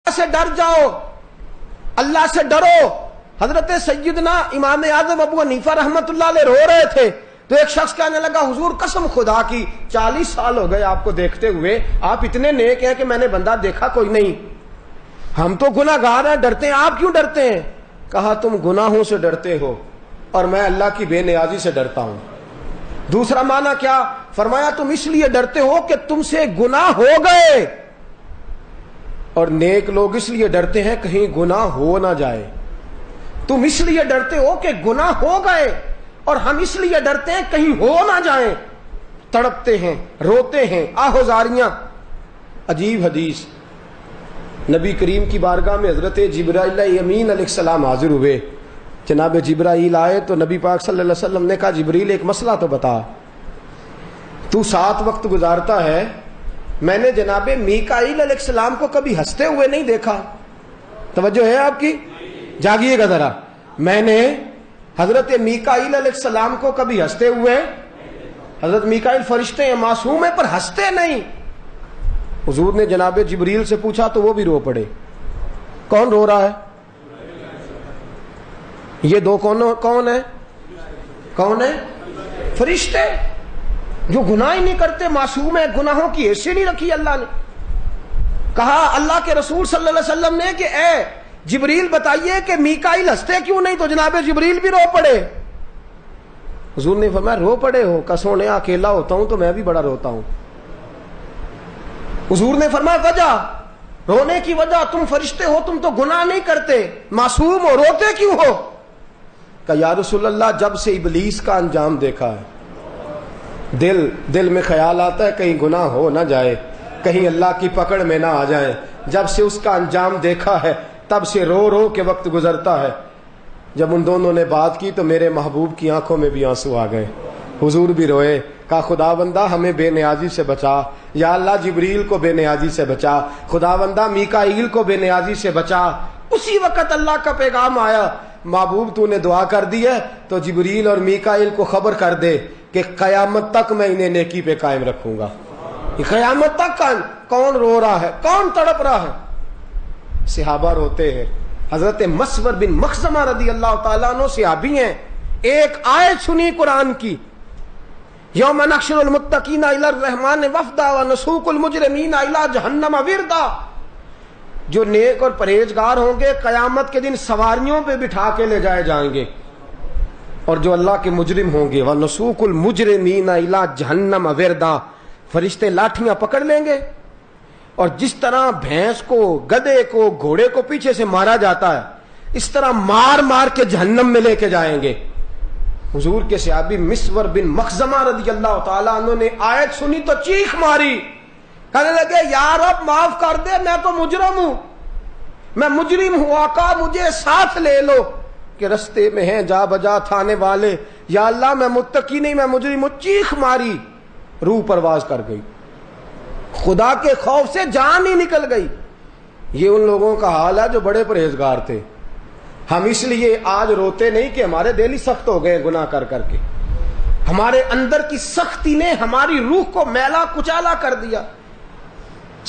سے ڈر جاؤ، اللہ سے ڈرو۔ حضرت سیدنا امام اعظم ابو حنیفہ رحمت اللہ علیہ رو رہے تھے تو ایک شخص کہنے لگا حضور قسم خدا کی 40 سال ہو گئے آپ کو دیکھتے ہوئے، آپ اتنے نیک ہیں کہ میں نے بندہ دیکھا کوئی نہیں، ہم تو گناہ گار ہیں، ڈرتے ہیں، آپ کیوں ڈرتے ہیں؟ کہا تم گناہوں سے ڈرتے ہو اور میں اللہ کی بے نیازی سے ڈرتا ہوں۔ دوسرا معنی کیا؟ فرمایا تم اس لیے ڈرتے ہو کہ تم سے گناہ ہو گئے، اور نیک لوگ اس لیے ڈرتے ہیں کہیں گناہ ہو نہ جائے۔ تم اس لیے ڈرتے ہو کہ گناہ ہو گئے، اور ہم اس لیے ڈرتے ہیں کہیں ہو نہ جائیں، تڑپتے ہیں، روتے ہیں، آہوزاریاں۔ عجیب حدیث، نبی کریم کی بارگاہ میں حضرت جبرائیل امین علیہ السلام حاضر ہوئے۔ جناب جبرائیل آئے تو نبی پاک صلی اللہ علیہ وسلم نے کہا جبریل ایک مسئلہ تو بتا، تو 7 وقت گزارتا ہے، میں نے جناب میکائیل علیہ السلام کو کبھی ہنستے ہوئے نہیں دیکھا۔ توجہ ہے آپ کی؟ جاگیے گا ذرا، میں نے حضرت میکائیل علیہ السلام کو کبھی ہنستے ہوئے، حضرت میکائیل فرشتے ہیں، معصوم ہیں، پر ہنستے نہیں۔ حضور نے جناب جبریل سے پوچھا تو وہ بھی رو پڑے۔ کون رو رہا ہے؟ یہ دو کون ہے؟ کون ہے؟ فرشتے جو گناہ ہی نہیں کرتے، معصوم ہے، گناہوں کی حیثیت نہیں رکھی اللہ نے۔ کہا اللہ کے رسول صلی اللہ علیہ وسلم نے کہ اے جبریل بتائیے کہ میکائیل ہنستے کیوں نہیں؟ تو جناب جبریل بھی رو پڑے۔ حضور نے فرمایا رو پڑے ہو؟ کسوں نے اکیلا ہوتا ہوں تو میں بھی بڑا روتا ہوں۔ حضور نے فرمایا وجہ، رونے کی وجہ، تم فرشتے ہو، تم تو گناہ نہیں کرتے، معصوم ہو، روتے کیوں ہو؟ کہ یا رسول اللہ جب سے ابلیس کا انجام دیکھا ہے، دل میں خیال آتا ہے کہیں گناہ ہو نہ جائے، کہیں اللہ کی پکڑ میں نہ آ جائیں، جب سے اس کا انجام دیکھا ہے تب سے رو رو کے وقت گزرتا ہے۔ جب ان دونوں نے بات کی تو میرے محبوب کی آنکھوں میں بھی آنسو آ گئے، حضور بھی روئے۔ کہا خدا بندہ ہمیں بے نیازی سے بچا، یا اللہ جبریل کو بے نیازی سے بچا، خدا بندہ میکائیل کو بے نیازی سے بچا۔ اسی وقت اللہ کا پیغام آیا، محبوب تو نے دعا کر دی ہے تو جبریل اور میکائیل کو خبر کر دے کہ قیامت تک میں انہیں نیکی پہ قائم رکھوں گا۔ قیامت تک کون رو رہا ہے؟ کون تڑپ رہا ہے؟ صحابہ روتے ہیں۔ حضرت مسور بن مخزمہ رضی اللہ تعالیٰ عنہ صحابی ہیں، ایک آیت سنی قرآن کی، یوم نحشر المتقین الی الرحمن وفدا ونسوق المجرمین الی جہنم وردا۔ جو نیک اور پرہیزگار ہوں گے قیامت کے دن سواریوں پہ بٹھا کے لے جائے جائیں گے، اور جو اللہ کے مجرم ہوں گے ونسوق المجرمین الی جہنم وردا، فرشتے لاٹھیاں پکڑ لیں گے، اور جس طرح بھینس کو، گدھے کو، گھوڑے کو پیچھے سے مارا جاتا ہے اس طرح مار مار کے جہنم میں لے کے جائیں گے۔ حضور کے صحابی مسور بن مخزمہ رضی اللہ تعالیٰ عنہ نے آیت سنی تو چیخ ماری، کہنے لگے یا رب معاف کر دے، میں تو مجرم ہوں، میں مجرم ہوں، آقا مجھے ساتھ لے لو، کہ رستے میں ہیں جا بجا تھانے والے، یا اللہ میں متقی نہیں، میں مجرم ہوں۔ چیخ ماری، روح پرواز کر گئی، خدا کے خوف سے جان ہی نکل گئی۔ یہ ان لوگوں کا حال ہے جو بڑے پرہیزگار تھے۔ ہم اس لیے آج روتے نہیں کہ ہمارے دل ہی سخت ہو گئے گناہ کر کر کے، ہمارے اندر کی سختی نے ہماری روح کو میلا کچالا کر دیا،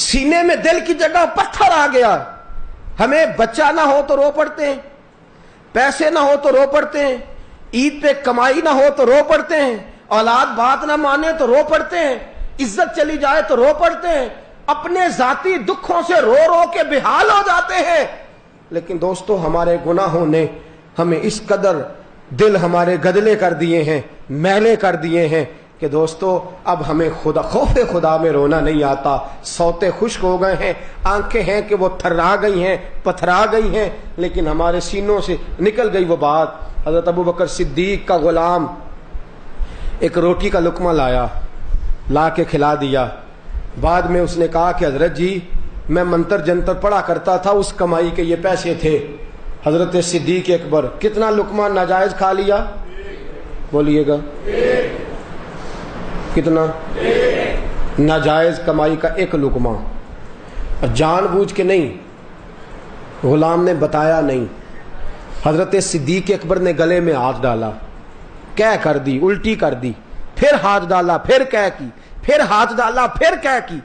سینے میں دل کی جگہ پتھر آ گیا۔ ہمیں بچہ نہ ہو تو رو پڑتے ہیں، پیسے نہ ہو تو رو پڑتے ہیں، عید پہ کمائی نہ ہو تو رو پڑتے ہیں، اولاد بات نہ مانے تو رو پڑتے ہیں، عزت چلی جائے تو رو پڑتے ہیں، اپنے ذاتی دکھوں سے رو رو کے بحال ہو جاتے ہیں۔ لیکن دوستو ہمارے گناہوں نے ہمیں اس قدر دل ہمارے گدلے کر دیے ہیں، میلے کر دیے ہیں کہ دوستو اب ہمیں خدا خوف خدا میں رونا نہیں آتا۔ سوتے خشک ہو گئے ہیں، آنکھیں ہیں کہ وہ تھرا گئی ہیں، پتھرا گئی ہیں، لیکن ہمارے سینوں سے نکل گئی وہ بات۔ حضرت ابو بکر صدیق کا غلام ایک روٹی کا لقمہ لا کے کھلا دیا۔ بعد میں اس نے کہا کہ حضرت جی میں منتر جنتر پڑھا کرتا تھا، اس کمائی کے یہ پیسے تھے۔ حضرت صدیق اکبر کتنا لقمہ ناجائز کھا لیا؟ بولیے گا کتنا؟ ناجائز کمائی کا ایک لقمہ، اور جان بوجھ کے نہیں، غلام نے بتایا نہیں۔ حضرت صدیق اکبر نے گلے میں ہاتھ ڈالا، کہہ کر دی، الٹی کر دی، پھر ہاتھ ڈالا، پھر کہہ کی، پھر ہاتھ ڈالا، پھر کہہ کی۔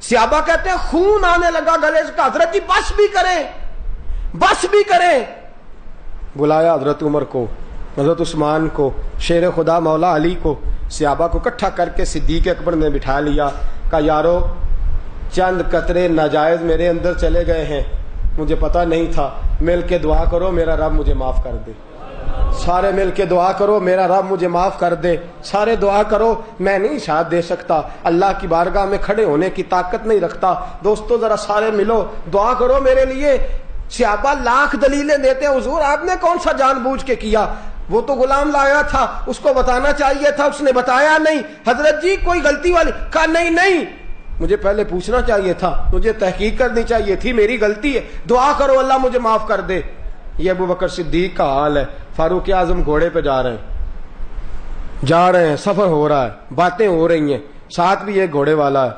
صحابہ کہتے ہیں خون آنے لگا گلے سے، حضرت جی بس بھی کریں، بس بھی کریں. بلایا حضرت عمر کو، حضرت عثمان کو، شیر خدا مولا علی کو، صحابہ کو اکٹھا کر کے صدیق اکبر نے بٹھا لیا. کہا یارو چند قطرے ناجائز میرے اندر چلے گئے ہیں، مجھے پتا نہیں تھا، مل کے دعا کرو میرا رب مجھے معاف کر دے. سارے مل کے دعا کرو میرا رب مجھے معاف کر دے. سارے دعا کرو. میں نہیں ساتھ دے سکتا، اللہ کی بارگاہ میں کھڑے ہونے کی طاقت نہیں رکھتا. دوستو ذرا سارے ملو، دعا کرو میرے لیے. صحابہ لاکھ دلیلیں دیتے ہیں، حضور آپ نے کون سا جان بوجھ کے کیا، وہ تو غلام لایا تھا، اس کو بتانا چاہیے تھا، اس نے بتایا نہیں. حضرت جی کوئی غلطی والی؟ کہا نہیں، مجھے پہلے پوچھنا چاہیے تھا، مجھے تحقیق کرنی چاہیے تھی، میری غلطی ہے، دعا کرو اللہ مجھے معاف کر دے. یہ ابو بکر صدیق کا حال ہے. فاروق اعظم گھوڑے پہ جا رہے ہیں، سفر ہو رہا ہے، باتیں ہو رہی ہیں، ساتھ بھی ایک گھوڑے والا ہے.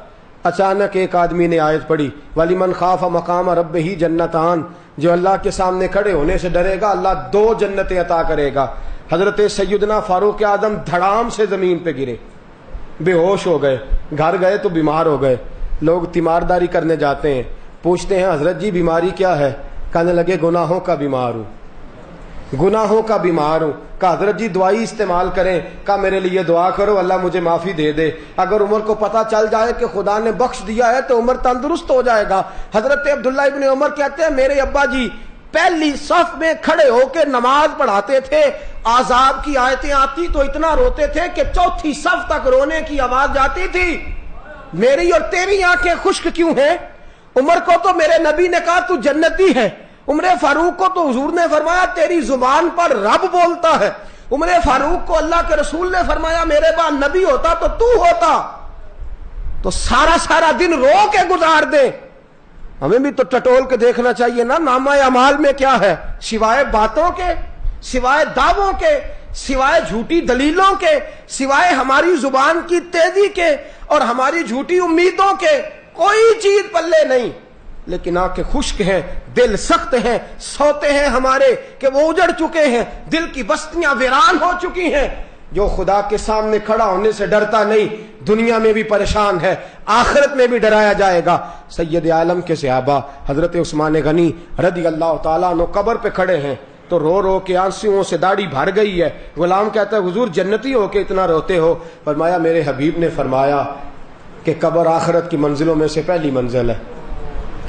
اچانک ایک آدمی نے آیت پڑھی وَلِمَنْ خَافَ مَقَامَ رَبِّهِ جَنَّتَانِ، جو اللہ کے سامنے کھڑے ہونے سے ڈرے گا اللہ 2 جنتیں عطا کرے گا. حضرت سیدنا فاروق اعظم دھڑام سے زمین پہ گرے، بے ہوش ہو گئے. گھر گئے تو بیمار ہو گئے. لوگ تیمارداری کرنے جاتے ہیں، پوچھتے ہیں حضرت جی بیماری کیا ہے؟ کہنے لگے گناہوں کا بیمار ہوں، گناہوں کا بیمار ہوں. کہا حضرت جی دعائی استعمال کریں. کہا میرے لیے دعا کرو اللہ مجھے معافی دے دے. اگر عمر کو پتا چل جائے کہ خدا نے بخش دیا ہے تو عمر تندرست ہو جائے گا. حضرت عبداللہ ابن عمر کہتے ہیں میرے ابا جی پہلی صف میں کھڑے ہو کے نماز پڑھاتے تھے، عذاب کی آیتیں آتی تو اتنا روتے تھے کہ 4تھی صف تک رونے کی آواز جاتی تھی. میری اور تیری آنکھیں خشک کیوں ہیں؟ عمر کو تو میرے نبی نے کہا تو جنتی ہے، عمر فاروق کو تو حضور نے فرمایا تیری زبان پر رب بولتا ہے. عمر فاروق کو اللہ کے رسول نے فرمایا میرے بعد نبی ہوتا تو ہوتا. تو سارا دن رو کے گزار دے. ہمیں بھی تو ٹٹول کے دیکھنا چاہیے نا نامہ اعمال میں کیا ہے، سوائے باتوں کے، سوائے دعووں کے، سوائے جھوٹی دلیلوں کے، سوائے ہماری زبان کی تیزی کے اور ہماری جھوٹی امیدوں کے کوئی چیز پلے نہیں. لیکن آنکھیں خشک ہیں، دل سخت ہیں، سوتے ہیں ہمارے کہ وہ اجڑ چکے ہیں، دل کی بستیاں ویران ہو چکی ہیں. جو خدا کے سامنے کھڑا ہونے سے ڈرتا نہیں دنیا میں بھی پریشان ہے، آخرت میں بھی ڈرایا جائے گا. سید عالم کے صحابہ حضرت عثمان غنی رضی اللہ تعالیٰ عنہ قبر پہ کھڑے ہیں تو رو رو کے آنسوؤں سے داڑھی بھر گئی ہے. غلام کہتا ہے حضور جنتی ہو کے اتنا روتے ہو؟ فرمایا میرے حبیب نے فرمایا کہ قبر آخرت کی منزلوں میں سے پہلی منزل ہے،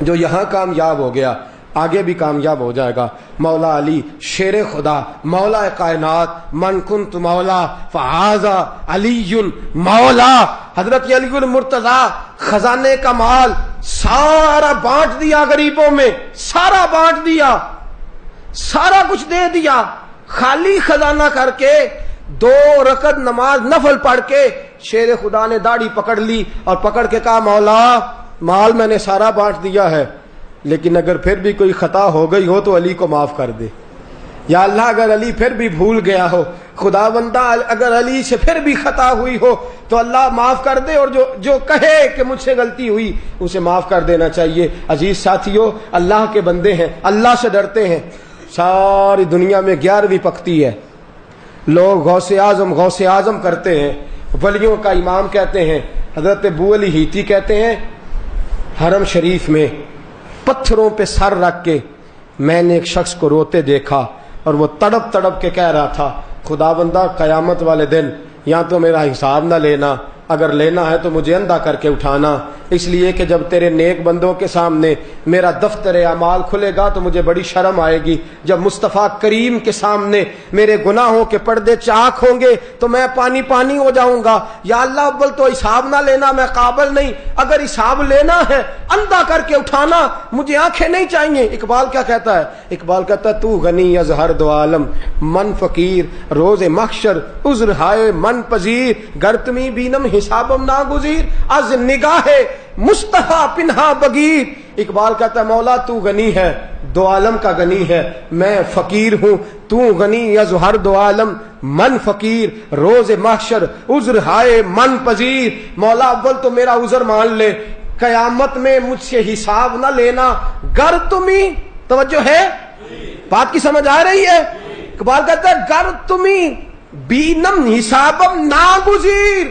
جو یہاں کامیاب ہو گیا آگے بھی کامیاب ہو جائے گا. مولا علی شیر خدا مولا کائنات، من کنت مولا فہذا علی مولا. حضرت علی المرتضیٰ خزانے کا مال سارا بانٹ دیا غریبوں میں، سارا بانٹ دیا، سارا کچھ دے دیا، خالی خزانہ کر کے 2 رکعت نماز نفل پڑھ کے شیر خدا نے داڑھی پکڑ لی اور پکڑ کے کہا مولا مال میں نے سارا بانٹ دیا ہے، لیکن اگر پھر بھی کوئی خطا ہو گئی ہو تو علی کو معاف کر دے. یا اللہ اگر علی پھر بھی بھول گیا ہو، خدا بندہ اگر علی سے پھر بھی خطا ہوئی ہو تو اللہ معاف کر دے، اور جو کہے کہ مجھ سے غلطی ہوئی اسے معاف کر دینا چاہیے. عزیز ساتھیو اللہ کے بندے ہیں، اللہ سے ڈرتے ہیں. ساری دنیا میں 11ویں پکتی ہے، لوگ غوث اعظم کرتے ہیں، ولیوں کا امام کہتے ہیں. حضرت ابو علی ہیتی کہتے ہیں حرم شریف میں پتھروں پہ سر رکھ کے میں نے ایک شخص کو روتے دیکھا اور وہ تڑپ تڑپ کے کہہ رہا تھا خدا بندہ قیامت والے دن یا تو میرا حساب نہ لینا، اگر لینا ہے تو مجھے اندھا کر کے اٹھانا، اس لیے کہ جب تیرے نیک بندوں کے سامنے میرا دفتر اعمال کھلے گا تو مجھے بڑی شرم آئے گی. جب مصطفیٰ کریم کے سامنے میرے گناہوں کے پردے چاک ہوں گے تو میں پانی پانی ہو جاؤں گا. یا اللہ اول تو حساب نہ لینا، میں قابل نہیں، اگر حساب لینا ہے اندھا کر کے اٹھانا، مجھے آنکھیں نہیں چاہیے. اقبال کیا کہتا ہے؟ اقبال کہتا ہے تو غنی از ہر دو عالم من فقیر، روز محشر عذر ہائے من پذیر، گر تمی بینم حسابم ناگزیر، از نگاہ مصطفیٰ پنہا بگیر. اقبال کہتا ہے مولا تو غنی ہے، دو عالم کا غنی ہے، میں فقیر ہوں، تو غنی از ہر دو عالم من فقیر، روز محشر عذر ہائے من پذیر. مولا اول تو میرا عذر مان لے، قیامت میں مجھ سے حساب نہ لینا، گر تمہیں توجہ ہے بات کی سمجھ آ رہی ہے؟ اقبال کہتا ہے گر تمہیں بینم حسابم ناگزیر.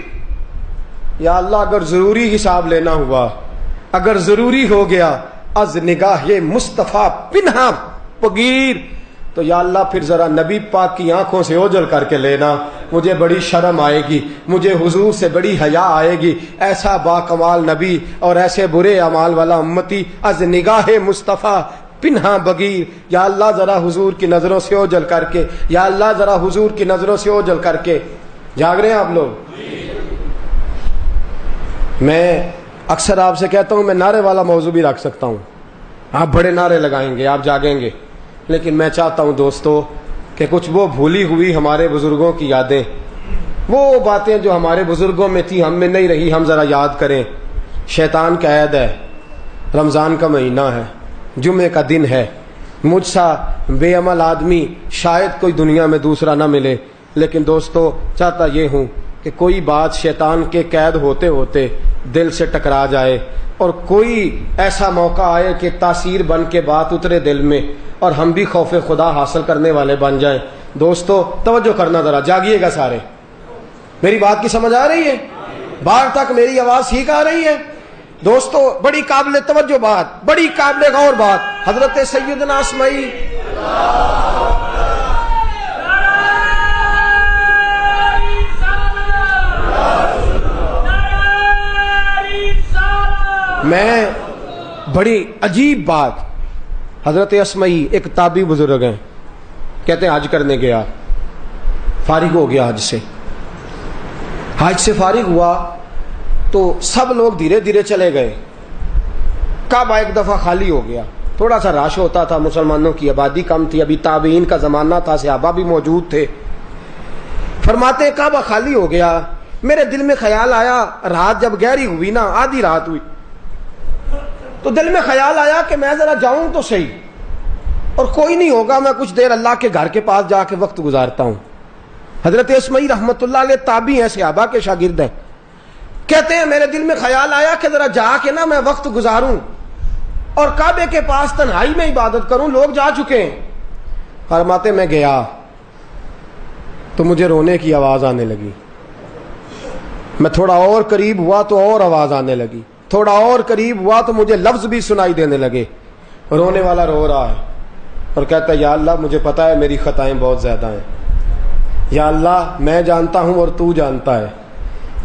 یا اللہ اگر ضروری حساب لینا ہوا اگر ضروری ہو گیا از نگاہ مصطفیٰ پنہا بغیر، تو یا اللہ پھر ذرا نبی پاک کی آنکھوں سے اوجھل کر کے لینا، مجھے بڑی شرم آئے گی، مجھے حضور سے بڑی حیا آئے گی، ایسا با کمال نبی اور ایسے برے اعمال والا امتی از نگاہ مصطفیٰ پنہا بغیر، یا اللہ ذرا حضور کی نظروں سے اوجھل کر کے، یا اللہ ذرا حضور کی نظروں سے اوجھل کر کے۔ جاگ رہے ہیں آپ لوگ؟ میں اکثر آپ سے کہتا ہوں میں نعرے والا موضوع بھی رکھ سکتا ہوں، آپ بڑے نعرے لگائیں گے، آپ جاگیں گے، لیکن میں چاہتا ہوں دوستو کہ کچھ وہ بھولی ہوئی ہمارے بزرگوں کی یادیں، وہ باتیں جو ہمارے بزرگوں میں تھی ہم میں نہیں رہی، ہم ذرا یاد کریں۔ شیطان کا عید ہے، رمضان کا مہینہ ہے، جمعے کا دن ہے، مجھ سا بے عمل آدمی شاید کوئی دنیا میں دوسرا نہ ملے، لیکن دوستو چاہتا یہ ہوں کہ کوئی بات شیطان کے قید ہوتے ہوتے دل سے ٹکرا جائے، اور کوئی ایسا موقع آئے کہ تاثیر بن کے بات اترے دل میں، اور ہم بھی خوف خدا حاصل کرنے والے بن جائیں۔ دوستو توجہ کرنا، ذرا جاگیے گا سارے، میری بات کی سمجھ آ رہی ہے؟ باہر تک میری آواز ٹھیک آ رہی ہے؟ دوستو بڑی قابل توجہ بات، بڑی قابل غور بات، حضرت سیدنا اسماعیل میں بڑی عجیب بات، حضرت اسماعیل ایک تابعی بزرگ ہیں، کہتے ہیں حج کرنے گیا، فارغ ہو گیا حج سے فارغ ہوا تو سب لوگ دھیرے دھیرے چلے گئے، کعبہ ایک دفعہ خالی ہو گیا، تھوڑا سا رش ہوتا تھا، مسلمانوں کی آبادی کم تھی، ابھی تابعین کا زمانہ تھا، صحابہ بھی موجود تھے۔ فرماتے ہیں کعبہ خالی ہو گیا، میرے دل میں خیال آیا، رات جب گہری ہوئی نا، آدھی رات ہوئی، تو دل میں خیال آیا کہ میں ذرا جاؤں تو صحیح، اور کوئی نہیں ہوگا، میں کچھ دیر اللہ کے گھر کے پاس جا کے وقت گزارتا ہوں۔ حضرت اسماعیل رحمت اللہ علیہ تابعی ہیں، صحابہ کے شاگرد ہیں، کہتے ہیں میرے دل میں خیال آیا کہ ذرا جا کے نا میں وقت گزاروں اور کعبے کے پاس تنہائی میں عبادت کروں، لوگ جا چکے ہیں۔ فرماتے میں گیا تو مجھے رونے کی آواز آنے لگی، میں تھوڑا اور قریب ہوا تو اور آواز آنے لگی، تھوڑا اور قریب ہوا تو مجھے لفظ بھی سنائی دینے لگے، رونے والا رو رہا ہے اور کہتا ہے یا اللہ مجھے پتا ہے میری خطائیں بہت زیادہ ہیں، یا اللہ میں جانتا ہوں اور تو جانتا ہے،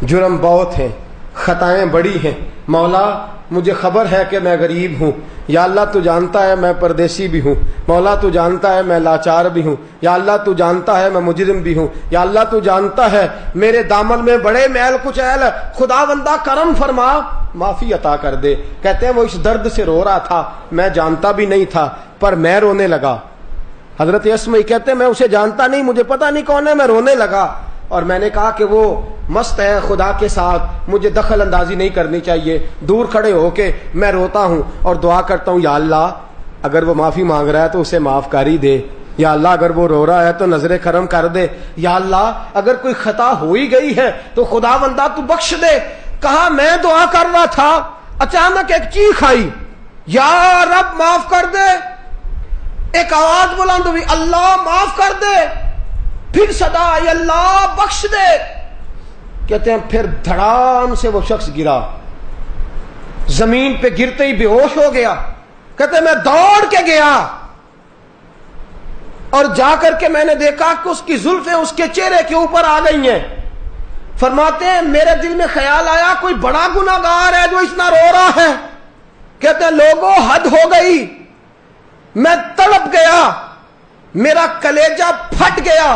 جرم بہت ہیں، خطائیں بڑی ہیں، مولا مجھے خبر ہے کہ میں غریب ہوں، یا اللہ تو جانتا ہے میں پردیسی بھی ہوں، مولا تو جانتا ہے میں لاچار بھی ہوں، یا اللہ تو جانتا ہے میں مجرم بھی ہوں، یا اللہ تو جانتا ہے میرے دامن میں بڑے میل کچیل ہے، خدا بندہ کرم فرما، معافی عطا کر دے۔ کہتے ہیں وہ اس درد سے رو رہا تھا، میں جانتا بھی نہیں تھا، پر میں رونے لگا۔ حضرت اسماعیل کہتے ہیں میں اسے جانتا نہیں، مجھے پتا نہیں کون ہے، میں رونے لگا، اور میں نے کہا کہ وہ مست ہے خدا کے ساتھ، مجھے دخل اندازی نہیں کرنی چاہیے، دور کھڑے ہو کے میں روتا ہوں اور دعا کرتا ہوں یا اللہ اگر وہ معافی مانگ رہا ہے تو اسے معاف کر ہی دے، یا اللہ اگر وہ رو رہا ہے تو نظر کرم کر دے، یا اللہ اگر کوئی خطا ہو ہی گئی ہے تو خدا بندہ تو بخش دے۔ کہا میں دعا کر رہا تھا، اچانک ایک چیخ آئی، یا رب معاف کر دے، ایک آواز بلند ہوئی، اللہ معاف کر دے، پھر صدا آئی، اللہ بخش دے۔ کہتے ہیں پھر دھڑام سے وہ شخص گرا، زمین پہ گرتے ہی بے ہوش ہو گیا۔ کہتے ہیں میں دوڑ کے گیا اور جا کر کے میں نے دیکھا کہ اس کی زلفیں اس کے چہرے کے اوپر آ گئی ہیں۔ فرماتے ہیں میرے دل میں خیال آیا کوئی بڑا گناہگار ہے جو اتنا رو رہا ہے۔ کہتے ہیں لوگوں حد ہو گئی، میں تڑپ گیا، میرا کلیجہ پھٹ گیا،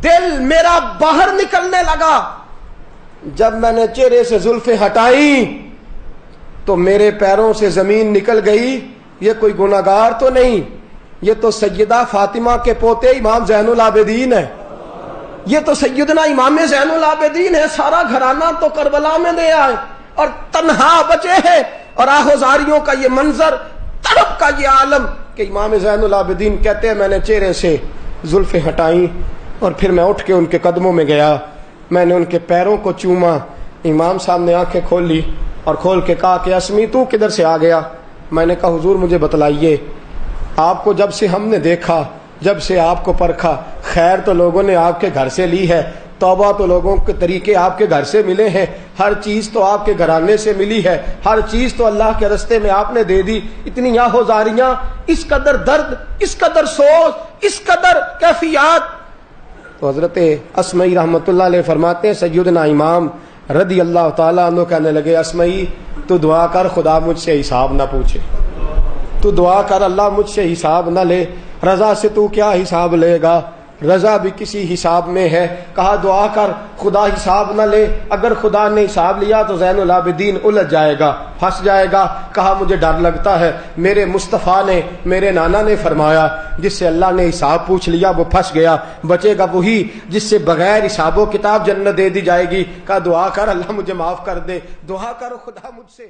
دل میرا باہر نکلنے لگا۔ جب میں نے چہرے سے زلفیں ہٹائیں تو میرے پیروں سے زمین نکل گئی، یہ کوئی گناہگار تو نہیں، یہ تو سیدہ فاطمہ کے پوتے امام زین العابدین ہے، یہ تو سیدنا امام زین العابدین ہے، سارا گھرانہ تو کربلا میں دے آئے اور تنہا بچے ہیں، اور آہوزاریوں کا یہ منظر، تڑپ کا یہ عالم کہ امام زین العابدین کہتے ہیں میں نے چہرے سے زلفیں ہٹائیں اور پھر میں اٹھ کے ان کے قدموں میں گیا، میں نے ان کے پیروں کو چوما۔ امام صاحب نے آنکھیں کھول لی اور کھول کے کہا کہ اسمی تو کدھر سے آ گیا؟ میں نے کہا حضور مجھے بتلائیے، آپ کو جب سے ہم نے دیکھا، جب سے آپ کو پرکھا، خیر تو لوگوں نے آپ کے گھر سے لی ہے، توبہ تو لوگوں کے طریقے آپ کے گھر سے ملے ہیں، ہر چیز تو آپ کے گھرانے سے ملی ہے، ہر چیز تو اللہ کے رستے میں آپ نے دے دی، اتنی آہوزاریاں، اس قدر درد، اس قدر سوز، اس قدر کیفیات۔ تو حضرت اسمعی رحمۃ اللہ علیہ فرماتے ہیں سیدنا امام رضی اللہ تعالیٰ عنہ کہنے لگے اسمعی تو دعا کر خدا مجھ سے حساب نہ پوچھے، تو دعا کر اللہ مجھ سے حساب نہ لے، رضا سے تو کیا حساب لے گا، رضا بھی کسی حساب میں ہے۔ کہا دعا کر خدا حساب نہ لے، اگر خدا نے حساب لیا تو زین العابدین الجھ جائے گا، پھنس جائے گا۔ کہا مجھے ڈر لگتا ہے، میرے مصطفیٰ نے، میرے نانا نے فرمایا جس سے اللہ نے حساب پوچھ لیا وہ پھنس گیا، بچے گا وہی جس سے بغیر حساب و کتاب جنت دے دی جائے گی۔ کہا دعا کر اللہ مجھے معاف کر دے، دعا کر خدا مجھ سے